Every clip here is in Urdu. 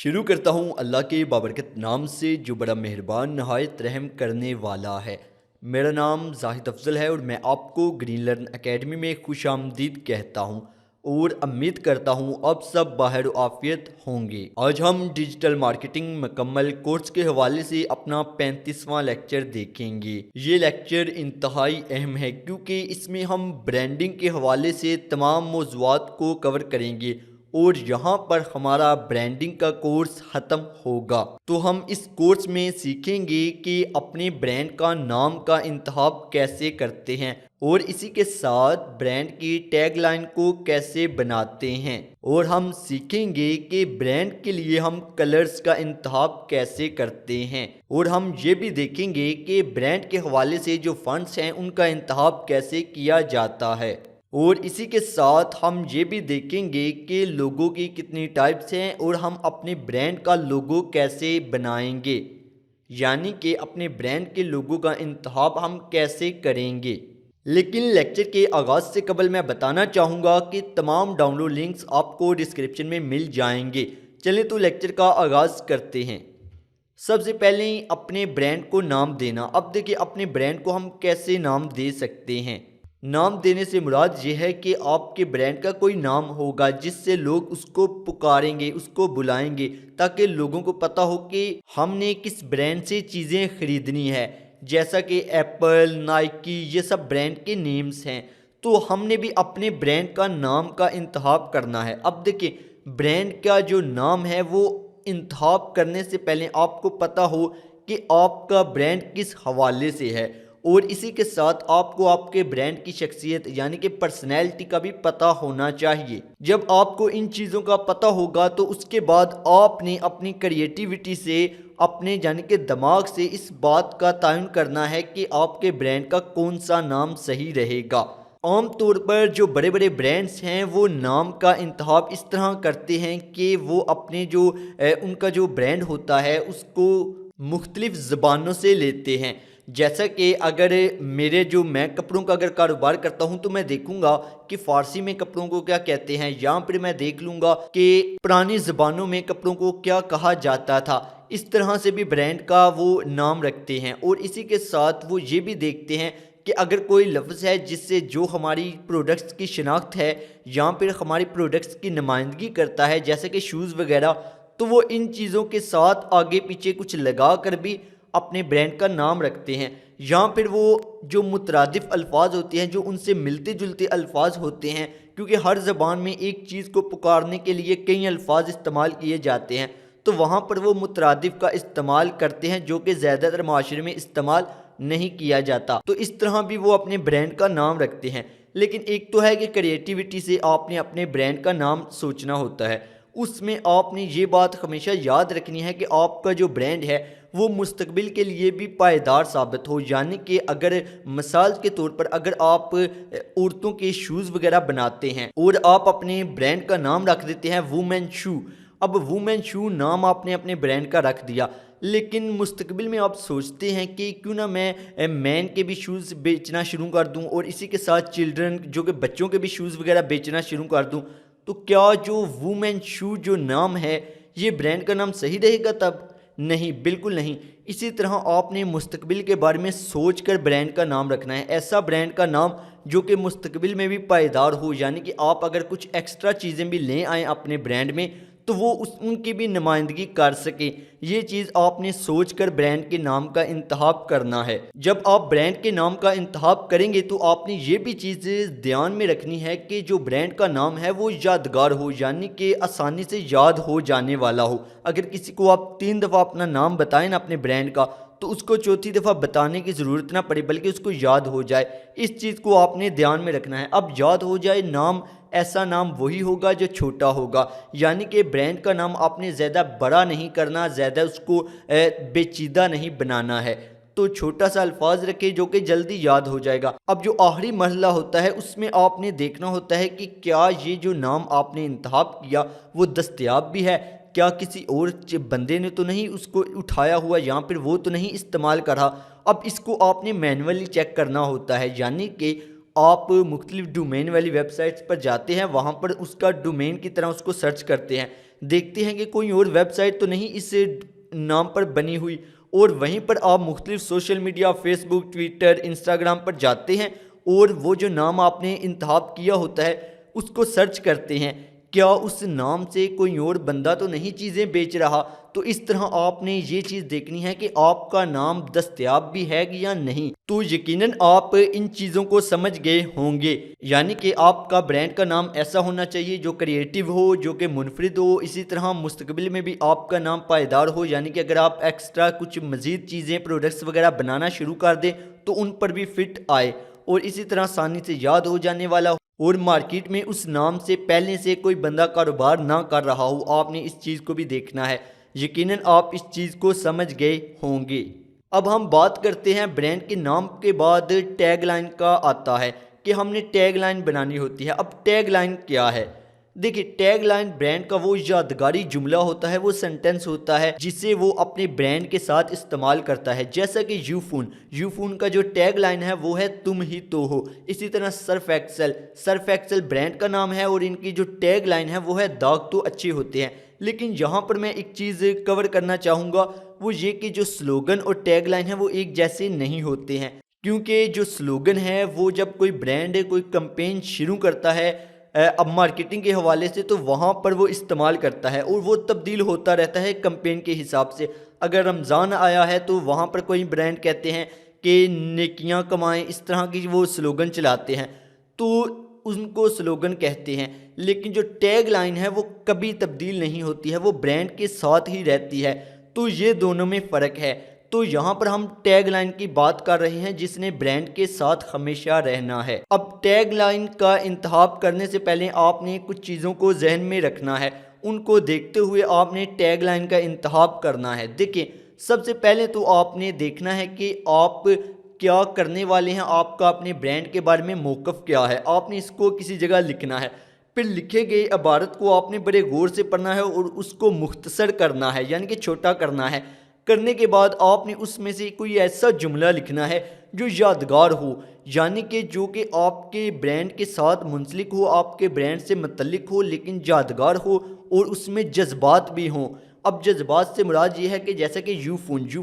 شروع کرتا ہوں اللہ کے بابرکت نام سے جو بڑا مہربان نہایت رحم کرنے والا ہے۔ میرا نام زاہد افضل ہے اور میں آپ کو گرین لرن اکیڈمی میں خوش آمدید کہتا ہوں اور امید کرتا ہوں آپ سب بخیر و عافیت ہوں گے۔ آج ہم ڈیجیٹل مارکیٹنگ مکمل کورس کے حوالے سے اپنا 35واں لیکچر دیکھیں گے۔ یہ لیکچر انتہائی اہم ہے کیونکہ اس میں ہم برانڈنگ کے حوالے سے تمام موضوعات کو کور کریں گے اور یہاں پر ہمارا برانڈنگ کا کورس ختم ہوگا۔ تو ہم اس کورس میں سیکھیں گے کہ اپنے برانڈ کا نام کا انتخاب کیسے کرتے ہیں اور اسی کے ساتھ برانڈ کی ٹیگ لائن کو کیسے بناتے ہیں، اور ہم سیکھیں گے کہ برانڈ کے لیے ہم کلرز کا انتخاب کیسے کرتے ہیں، اور ہم یہ بھی دیکھیں گے کہ برانڈ کے حوالے سے جو فنڈز ہیں ان کا انتخاب کیسے کیا جاتا ہے، اور اسی کے ساتھ ہم یہ بھی دیکھیں گے کہ لوگو کی کتنی ٹائپس ہیں اور ہم اپنے برانڈ کا لوگو کیسے بنائیں گے، یعنی کہ اپنے برانڈ کے لوگو کا انتخاب ہم کیسے کریں گے۔ لیکن لیکچر کے آغاز سے قبل میں بتانا چاہوں گا کہ تمام ڈاؤن لوڈ لنکس آپ کو ڈسکرپشن میں مل جائیں گے۔ چلیں تو لیکچر کا آغاز کرتے ہیں۔ سب سے پہلے اپنے برانڈ کو نام دینا۔ اب دیکھیں اپنے برانڈ کو ہم کیسے نام دے سکتے ہیں۔ نام دینے سے مراد یہ ہے کہ آپ کے برانڈ کا کوئی نام ہوگا جس سے لوگ اس کو پکاریں گے، اس کو بلائیں گے، تاکہ لوگوں کو پتہ ہو کہ ہم نے کس برانڈ سے چیزیں خریدنی ہے، جیسا کہ ایپل، نائکی، یہ سب برانڈ کے نیمز ہیں۔ تو ہم نے بھی اپنے برانڈ کا نام کا انتخاب کرنا ہے۔ اب دیکھیں برانڈ کا جو نام ہے وہ انتخاب کرنے سے پہلے آپ کو پتہ ہو کہ آپ کا برانڈ کس حوالے سے ہے، اور اسی کے ساتھ آپ کو آپ کے برانڈ کی شخصیت یعنی کہ پرسنالٹی کا بھی پتہ ہونا چاہیے۔ جب آپ کو ان چیزوں کا پتہ ہوگا تو اس کے بعد آپ نے اپنی کریٹیوٹی سے، اپنے یعنی کہ دماغ سے اس بات کا تعین کرنا ہے کہ آپ کے برانڈ کا کون سا نام صحیح رہے گا۔ عام طور پر جو بڑے بڑے برانڈز ہیں وہ نام کا انتخاب اس طرح کرتے ہیں کہ وہ اپنے جو ان کا جو برانڈ ہوتا ہے اس کو مختلف زبانوں سے لیتے ہیں۔ جیسا کہ اگر میں کپڑوں کا اگر کاروبار کرتا ہوں تو میں دیکھوں گا کہ فارسی میں کپڑوں کو کیا کہتے ہیں، یہاں پر میں دیکھ لوں گا کہ پرانی زبانوں میں کپڑوں کو کیا کہا جاتا تھا۔ اس طرح سے بھی برانڈ کا وہ نام رکھتے ہیں، اور اسی کے ساتھ وہ یہ بھی دیکھتے ہیں کہ اگر کوئی لفظ ہے جس سے جو ہماری پروڈکٹس کی شناخت ہے، یہاں پر ہماری پروڈکٹس کی نمائندگی کرتا ہے جیسے کہ شوز وغیرہ، تو وہ ان چیزوں کے ساتھ آگے پیچھے کچھ لگا کر بھی اپنے برانڈ کا نام رکھتے ہیں۔ یہاں پھر وہ جو مترادف الفاظ ہوتے ہیں، جو ان سے ملتے جلتے الفاظ ہوتے ہیں، کیونکہ ہر زبان میں ایک چیز کو پکارنے کے لیے کئی الفاظ استعمال کیے جاتے ہیں، تو وہاں پر وہ مترادف کا استعمال کرتے ہیں جو کہ زیادہ تر معاشرے میں استعمال نہیں کیا جاتا، تو اس طرح بھی وہ اپنے برانڈ کا نام رکھتے ہیں۔ لیکن ایک تو ہے کہ کریٹیوٹی سے آپ نے اپنے برانڈ کا نام سوچنا ہوتا ہے، اس میں آپ نے یہ بات ہمیشہ یاد رکھنی ہے کہ آپ کا جو برانڈ ہے وہ مستقبل کے لیے بھی پائیدار ثابت ہو، یعنی کہ اگر مثال کے طور پر اگر آپ عورتوں کے شوز وغیرہ بناتے ہیں اور آپ اپنے برانڈ کا نام رکھ دیتے ہیں وومن شو، اب وومن شو نام آپ نے اپنے برانڈ کا رکھ دیا، لیکن مستقبل میں آپ سوچتے ہیں کہ کیوں نہ میں مین کے بھی شوز بیچنا شروع کر دوں اور اسی کے ساتھ چلڈرن جو کہ بچوں کے بھی شوز وغیرہ بیچنا شروع کر دوں، تو کیا جو وومن شو جو نام ہے یہ برانڈ کا نام صحیح رہے گا؟ تب نہیں، بالکل نہیں۔ اسی طرح آپ نے مستقبل کے بارے میں سوچ کر برانڈ کا نام رکھنا ہے، ایسا برانڈ کا نام جو کہ مستقبل میں بھی پائیدار ہو، یعنی کہ آپ اگر کچھ ایکسٹرا چیزیں بھی لے آئیں اپنے برانڈ میں تو وہ ان کی بھی نمائندگی کر سکیں۔ یہ چیز آپ نے سوچ کر برانڈ کے نام کا انتخاب کرنا ہے۔ جب آپ برانڈ کے نام کا انتخاب کریں گے تو آپ نے یہ بھی چیزیں دھیان میں رکھنی ہے کہ جو برانڈ کا نام ہے وہ یادگار ہو، یعنی کہ آسانی سے یاد ہو جانے والا ہو۔ اگر کسی کو آپ 3 دفعہ اپنا نام بتائیں نا اپنے برانڈ کا، تو اس کو چوتھی دفعہ بتانے کی ضرورت نہ پڑے بلکہ اس کو یاد ہو جائے۔ اس چیز کو آپ نے دھیان میں رکھنا ہے۔ اب یاد ہو جائے نام، ایسا نام وہی ہوگا جو چھوٹا ہوگا، یعنی کہ برانڈ کا نام آپ نے زیادہ بڑا نہیں کرنا، زیادہ اس کو پیچیدہ نہیں بنانا ہے، تو چھوٹا سا الفاظ رکھے جو کہ جلدی یاد ہو جائے گا۔ اب جو آخری مرحلہ ہوتا ہے اس میں آپ نے دیکھنا ہوتا ہے کہ کیا یہ جو نام آپ نے انتخاب کیا وہ دستیاب بھی ہے، کیا کسی اور بندے نے تو نہیں اس کو اٹھایا ہوا، یہاں پر وہ تو نہیں استعمال کرا۔ اب اس کو آپ نے مینولی چیک کرنا ہوتا ہے، یعنی کہ آپ مختلف ڈومین والی ویب سائٹس پر جاتے ہیں، وہاں پر اس کا ڈومین کی طرح اس کو سرچ کرتے ہیں، دیکھتے ہیں کہ کوئی اور ویب سائٹ تو نہیں اس نام پر بنی ہوئی، اور وہیں پر آپ مختلف سوشل میڈیا فیس بک، ٹویٹر، انسٹاگرام پر جاتے ہیں اور وہ جو نام آپ نے انتخاب کیا ہوتا ہے اس کو سرچ کرتے ہیں، کیا اس نام سے کوئی اور بندہ تو نہیں چیزیں بیچ رہا۔ تو اس طرح آپ نے یہ چیز دیکھنی ہے کہ آپ کا نام دستیاب بھی ہے یا نہیں۔ تو یقیناً آپ ان چیزوں کو سمجھ گئے ہوں گے، یعنی کہ آپ کا برانڈ کا نام ایسا ہونا چاہیے جو کریٹیو ہو، جو کہ منفرد ہو، اسی طرح مستقبل میں بھی آپ کا نام پائیدار ہو، یعنی کہ اگر آپ ایکسٹرا کچھ مزید چیزیں پروڈکٹس وغیرہ بنانا شروع کر دیں تو ان پر بھی فٹ آئے، اور اسی طرح آسانی سے یاد ہو جانے والا ہو، اور مارکیٹ میں اس نام سے پہلے سے کوئی بندہ کاروبار نہ کر رہا ہو۔ آپ نے اس چیز کو بھی دیکھنا ہے، یقیناً آپ اس چیز کو سمجھ گئے ہوں گے۔ اب ہم بات کرتے ہیں برانڈ کے نام کے بعد ٹیگ لائن کا آتا ہے کہ ہم نے ٹیگ لائن بنانی ہوتی ہے۔ اب ٹیگ لائن کیا ہے؟ دیکھیں، ٹیگ لائن برانڈ کا وہ یادگاری جملہ ہوتا ہے، وہ سنٹنس ہوتا ہے جسے وہ اپنے برانڈ کے ساتھ استعمال کرتا ہے، جیسا کہ یو فون کا جو ٹیگ لائن ہے وہ ہے تم ہی تو ہو۔ اسی طرح سرف ایکسل برانڈ کا نام ہے اور ان کی جو ٹیگ لائن ہے وہ ہے داغ تو اچھے ہوتے ہیں۔ لیکن یہاں پر میں ایک چیز کور کرنا چاہوں گا، وہ یہ کہ جو سلوگن اور ٹیگ لائن ہے وہ ایک جیسے نہیں ہوتے ہیں، کیونکہ جو سلوگن ہے وہ جب کوئی برانڈ کوئی کمپین شروع کرتا ہے اب مارکیٹنگ کے حوالے سے، تو وہاں پر وہ استعمال کرتا ہے اور وہ تبدیل ہوتا رہتا ہے کمپین کے حساب سے۔ اگر رمضان آیا ہے تو وہاں پر کوئی برانڈ کہتے ہیں کہ نیکیاں کمائیں، اس طرح کی وہ سلوگن چلاتے ہیں، تو ان کو سلوگن کہتے ہیں۔ لیکن جو ٹیگ لائن ہے وہ کبھی تبدیل نہیں ہوتی ہے، وہ برانڈ کے ساتھ ہی رہتی ہے، تو یہ دونوں میں فرق ہے۔ تو یہاں پر ہم ٹیگ لائن کی بات کر رہے ہیں جس نے برانڈ کے ساتھ ہمیشہ رہنا ہے۔ اب ٹیگ لائن کا انتخاب کرنے سے پہلے آپ نے کچھ چیزوں کو ذہن میں رکھنا ہے، ان کو دیکھتے ہوئے آپ نے ٹیگ لائن کا انتخاب کرنا ہے۔ دیکھیں، سب سے پہلے تو آپ نے دیکھنا ہے کہ آپ کیا کرنے والے ہیں، آپ کا اپنے برانڈ کے بارے میں موقف کیا ہے، آپ نے اس کو کسی جگہ لکھنا ہے۔ پھر لکھے گئے عبارت کو آپ نے بڑے غور سے پڑھنا ہے اور اس کو مختصر کرنا ہے، یعنی کہ چھوٹا کرنا ہے۔ کرنے کے بعد آپ نے اس میں سے کوئی ایسا جملہ لکھنا ہے جو یادگار ہو، یعنی کہ جو کہ آپ کے برانڈ کے ساتھ منسلک ہو، آپ کے برانڈ سے متعلق ہو، لیکن یادگار ہو اور اس میں جذبات بھی ہوں۔ اب جذبات سے مراد یہ ہے کہ جیسا کہ یو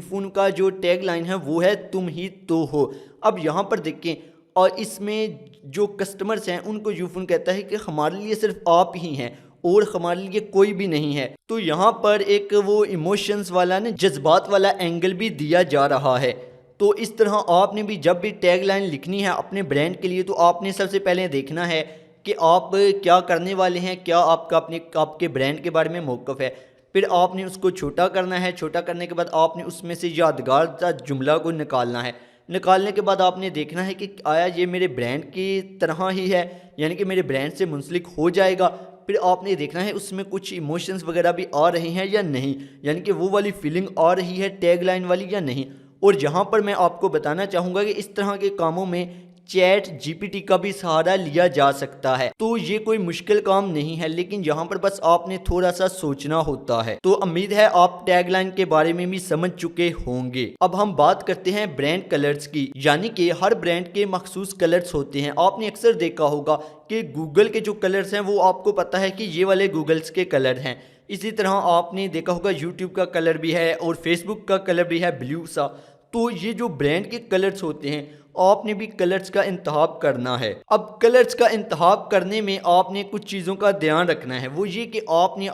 فون کا جو ٹیگ لائن ہے وہ ہے تم ہی تو ہو۔ اب یہاں پر دیکھیں، اور اس میں جو کسٹمرز ہیں ان کو یو فون کہتا ہے کہ ہمارے لیے صرف آپ ہی ہیں اور ہمارے لیے کوئی بھی نہیں ہے۔ تو یہاں پر ایک وہ ایموشنز والا جذبات والا اینگل بھی دیا جا رہا ہے۔ تو اس طرح آپ نے بھی جب بھی ٹیگ لائن لکھنی ہے اپنے برانڈ کے لیے، تو آپ نے سب سے پہلے دیکھنا ہے کہ آپ کیا کرنے والے ہیں، کیا آپ کا آپ کے برانڈ کے بارے میں موقف ہے۔ پھر آپ نے اس کو چھوٹا کرنا ہے، چھوٹا کرنے کے بعد آپ نے اس میں سے یادگار جملہ کو نکالنا ہے۔ نکالنے کے بعد آپ نے دیکھنا ہے کہ آیا یہ میرے برانڈ کی طرح ہی ہے، یعنی کہ میرے برانڈ سے منسلک ہو جائے گا۔ پھر آپ نے دیکھنا ہے اس میں کچھ ایموشنز وغیرہ بھی آ رہے ہیں یا نہیں، یعنی کہ وہ والی فیلنگ آ رہی ہے ٹیگ لائن والی یا نہیں۔ اور یہاں پر میں آپ کو بتانا چاہوں گا کہ اس طرح کے کاموں میں چیٹ جی پی ٹی کا بھی سہارا لیا جا سکتا ہے، تو یہ کوئی مشکل کام نہیں ہے، لیکن یہاں پر بس آپ نے تھوڑا سا سوچنا ہوتا ہے۔ تو امید ہے آپ ٹیگ لائن کے بارے میں بھی سمجھ چکے ہوں گے۔ اب ہم بات کرتے ہیں برانڈ کلرز کی، یعنی کہ ہر برانڈ کے مخصوص کلرز ہوتے ہیں۔ آپ نے اکثر دیکھا ہوگا کہ گوگل کے جو کلرز ہیں وہ آپ کو پتا ہے کہ یہ والے گوگلز کے کلر ہیں۔ اسی طرح آپ نے دیکھا ہوگا یوٹیوب کا کلر بھی ہے اور فیس بک کا کلر بھی ہے بلیو سا۔ تو یہ جو برانڈ کے کلرز ہوتے ہیں آپ نے بھی کلرز کا انتخاب کرنا ہے۔ اب کلرز کا انتخاب کرنے میں آپ نے کچھ چیزوں کا دھیان رکھنا ہے، وہ یہ کہ آپ نے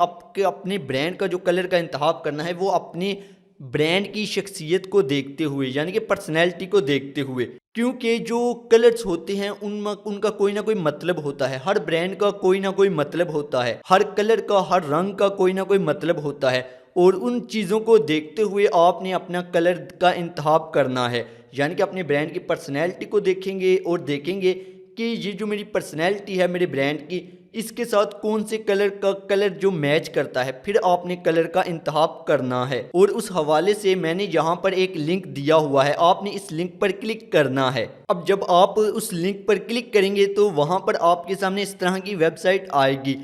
اپنے برانڈ کا جو کلر کا انتخاب کرنا ہے وہ اپنے برانڈ کی شخصیت کو دیکھتے ہوئے، یعنی کہ پرسنالٹی کو دیکھتے ہوئے، کیونکہ جو کلرز ہوتے ہیں ان کا کوئی نہ کوئی مطلب ہوتا ہے، ہر برانڈ کا کوئی نہ کوئی مطلب ہوتا ہے، ہر کلر کا، ہر رنگ کا کوئی نہ کوئی مطلب ہوتا ہے، اور ان چیزوں کو دیکھتے ہوئے آپ نے اپنا کلر کا انتخاب کرنا ہے، یعنی کہ اپنے برانڈ کی پرسنالٹی کو دیکھیں گے اور دیکھیں گے کہ یہ جو میری پرسنالٹی ہے میرے برانڈ کی، اس کے ساتھ کون سے کلر جو میچ کرتا ہے، پھر آپ نے کلر کا انتخاب کرنا ہے۔ اور اس حوالے سے میں نے یہاں پر ایک لنک دیا ہوا ہے، آپ نے اس لنک پر کلک کرنا ہے۔ اب جب آپ اس لنک پر کلک کریں گے تو وہاں پر آپ کے سامنے اس طرح کی ویب سائٹ آئے گی۔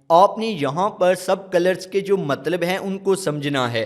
آپ نے یہاں پر سب کلرز کے جو مطلب ہیں ان کو سمجھنا ہے،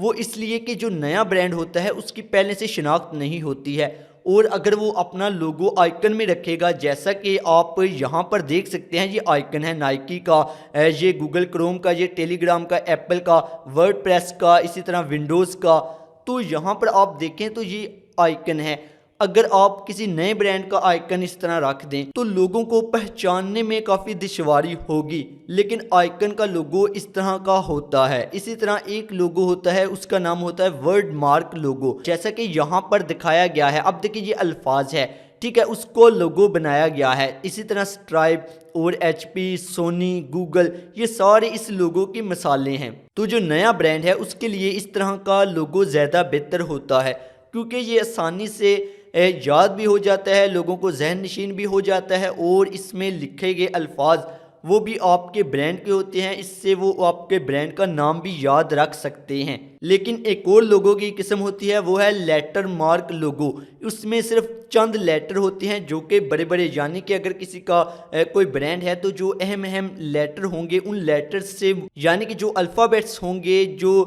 وہ اس لیے کہ جو نیا برانڈ ہوتا ہے اس کی پہلے سے شناخت نہیں ہوتی ہے، اور اگر وہ اپنا لوگو آئیکن میں رکھے گا، جیسا کہ آپ یہاں پر دیکھ سکتے ہیں، یہ آئیکن ہے نائکی کا، یہ گوگل کروم کا، یہ ٹیلی گرام کا، ایپل کا، ورڈ پریس کا، اسی طرح ونڈوز کا، تو یہاں پر آپ دیکھیں تو یہ آئیکن ہے۔ اگر آپ کسی نئے برانڈ کا آئیکن اس طرح رکھ دیں تو لوگوں کو پہچاننے میں کافی دشواری ہوگی، لیکن آئیکن کا لوگو اس طرح کا ہوتا ہے۔ اسی طرح ایک لوگو ہوتا ہے، اس کا نام ہوتا ہے ورڈ مارک لوگو، جیسا کہ یہاں پر دکھایا گیا ہے۔ اب دیکھیں یہ الفاظ ہے، ٹھیک ہے، اس کو لوگو بنایا گیا ہے۔ اسی طرح اسٹرائپ اور ایچ پی، سونی، گوگل، یہ سارے اس لوگو کی مثالیں ہیں۔ تو جو نیا برانڈ ہے اس کے لیے اس طرح کا لوگو زیادہ بہتر ہوتا ہے، کیونکہ یہ آسانی سے یاد بھی ہو جاتا ہے، لوگوں کو ذہن نشین بھی ہو جاتا ہے، اور اس میں لکھے گئے الفاظ وہ بھی آپ کے برانڈ کے ہوتے ہیں، اس سے وہ آپ کے برانڈ کا نام بھی یاد رکھ سکتے ہیں۔ لیکن ایک اور لوگو کی قسم ہوتی ہے، وہ ہے لیٹر مارک لوگو۔ اس میں صرف چند لیٹر ہوتے ہیں جو کہ بڑے بڑے، یعنی کہ اگر کسی کا کوئی برانڈ ہے تو جو اہم اہم لیٹر ہوں گے ان لیٹر سے، یعنی کہ جو الفابیٹس ہوں گے، جو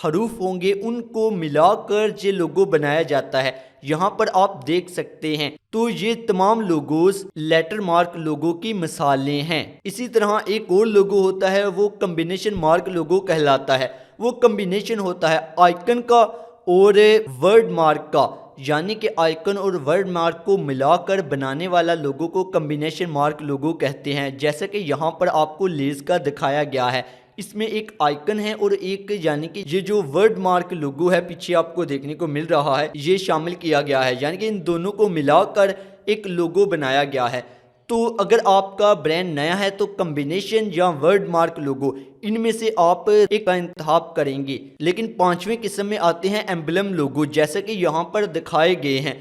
حروف ہوں گے، ان کو ملا کر یہ لوگو بنایا جاتا ہے۔ یہاں پر آپ دیکھ سکتے ہیں، تو یہ تمام لوگوز لیٹر مارک لوگو کی مثالیں ہیں۔ اسی طرح ایک اور لوگو ہوتا ہے، وہ کمبینیشن مارک لوگو کہلاتا ہے۔ وہ کمبینیشن ہوتا ہے آئیکن کا اور ورڈ مارک کا، یعنی کہ آئیکن اور ورڈ مارک کو ملا کر بنانے والا لوگو کو کمبینیشن مارک لوگو کہتے ہیں، جیسا کہ یہاں پر آپ کو لیز کا دکھایا گیا ہے۔ اس میں ایک آئیکن ہے اور ایک، یعنی کہ یہ جو ورڈ مارک لوگو ہے پیچھے آپ کو دیکھنے کو مل رہا ہے، یہ شامل کیا گیا ہے، یعنی کہ ان دونوں کو ملا کر ایک لوگو بنایا گیا ہے۔ تو اگر آپ کا برانڈ نیا ہے تو کمبینیشن یا ورڈ مارک لوگو، ان میں سے آپ ایک کا انتخاب کریں گے۔ لیکن پانچویں قسم میں آتے ہیں ایمبلم لوگو، جیسا کہ یہاں پر دکھائے گئے ہیں۔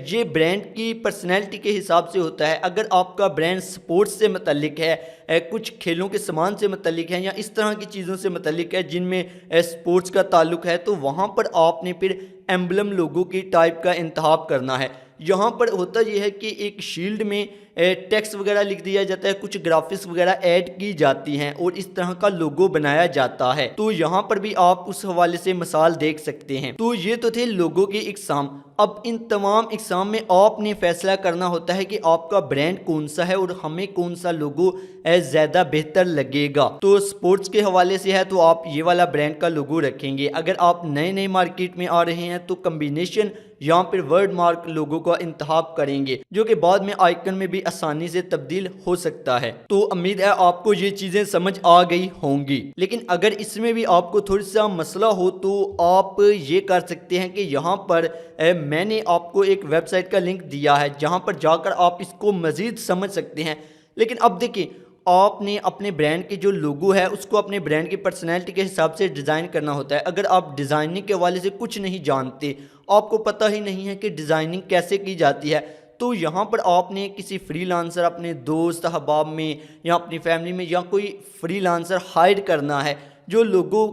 یہ برانڈ کی پرسنالٹی کے حساب سے ہوتا ہے۔ اگر آپ کا برانڈ سپورٹس سے متعلق ہے، کچھ کھیلوں کے سامان سے متعلق ہے، یا اس طرح کی چیزوں سے متعلق ہے جن میں سپورٹس کا تعلق ہے، تو وہاں پر آپ نے پھر ایمبلم لوگو کی ٹائپ کا انتخاب کرنا ہے۔ یہاں پر ہوتا یہ ہے کہ ایک شیلڈ میں ٹیکسٹ وغیرہ لکھ دیا جاتا ہے، کچھ گرافکس وغیرہ ایڈ کی جاتی ہیں اور اس طرح کا لوگو بنایا جاتا ہے۔ تو یہاں پر بھی آپ اس حوالے سے مثال دیکھ سکتے ہیں۔ تو یہ تو تھے لوگو کے اقسام۔ اب ان تمام اقسام میں آپ نے فیصلہ کرنا ہوتا ہے کہ آپ کا برانڈ کون سا ہے اور ہمیں کون سا لوگو زیادہ بہتر لگے گا۔ تو سپورٹس کے حوالے سے ہے تو آپ یہ والا برانڈ کا لوگو رکھیں گے۔ اگر آپ نئے مارکیٹ میں آ رہے ہیں تو کمبینیشن یہاں پر ورڈ مارک لوگو کا انتخاب کریں گے، جو کہ بعد میں آئیکن میں بھی آسانی سے تبدیل ہو سکتا ہے۔ تو امید ہے آپ کو یہ چیزیں سمجھ آ گئی ہوں گی، لیکن اگر اس میں بھی آپ کو تھوڑا سا مسئلہ ہو تو آپ یہ کر سکتے ہیں کہ یہاں پر میں نے آپ کو ایک ویب سائٹ کا لنک دیا ہے جہاں پر جا کر آپ اس کو مزید سمجھ سکتے ہیں۔ لیکن اب دیکھیں، آپ نے اپنے برانڈ کے جو لوگو ہے اس کو اپنے برانڈ کی پرسنالٹی کے حساب سے ڈیزائن کرنا ہوتا ہے۔ اگر آپ ڈیزائننگ کے حوالے سے کچھ نہیں جانتے، آپ کو پتہ ہی نہیں ہے کہ ڈیزائننگ کیسے کی جاتی ہے، تو یہاں پر آپ نے کسی فری لانسر، اپنے دوست احباب میں یا اپنی فیملی میں یا کوئی فری لانسر ہائر کرنا ہے جو لوگو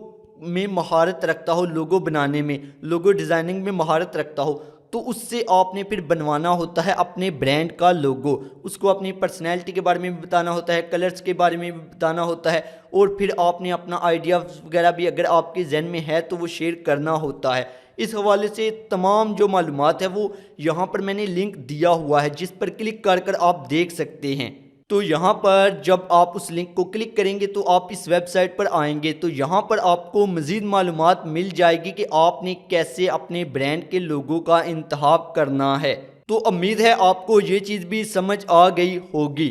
میں مہارت رکھتا ہو، لوگو بنانے میں، لوگو ڈیزائننگ میں مہارت رکھتا ہو، تو اس سے آپ نے پھر بنوانا ہوتا ہے اپنے برانڈ کا لوگو۔ اس کو اپنی پرسنالٹی کے بارے میں بھی بتانا ہوتا ہے، کلرز کے بارے میں بھی بتانا ہوتا ہے، اور پھر آپ نے اپنا آئیڈیا وغیرہ بھی اگر آپ کے ذہن میں ہے تو وہ شیئر کرنا ہوتا ہے۔ اس حوالے سے تمام جو معلومات ہے وہ یہاں پر میں نے لنک دیا ہوا ہے، جس پر کلک کر کر آپ دیکھ سکتے ہیں۔ تو یہاں پر جب آپ اس لنک کو کلک کریں گے تو آپ اس ویب سائٹ پر آئیں گے، تو یہاں پر آپ کو مزید معلومات مل جائے گی کہ آپ نے کیسے اپنے برانڈ کے لوگو کا انتخاب کرنا ہے۔ تو امید ہے آپ کو یہ چیز بھی سمجھ آ گئی ہوگی۔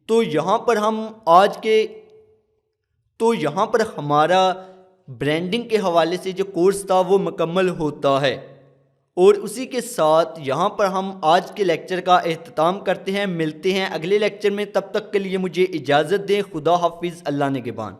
تو یہاں پر ہمارا برانڈنگ کے حوالے سے جو کورس تھا وہ مکمل ہوتا ہے، اور اسی کے ساتھ یہاں پر ہم آج کے لیکچر کا اختتام کرتے ہیں۔ ملتے ہیں اگلے لیکچر میں، تب تک کے لیے مجھے اجازت دیں۔ خدا حافظ، اللہ نگہبان۔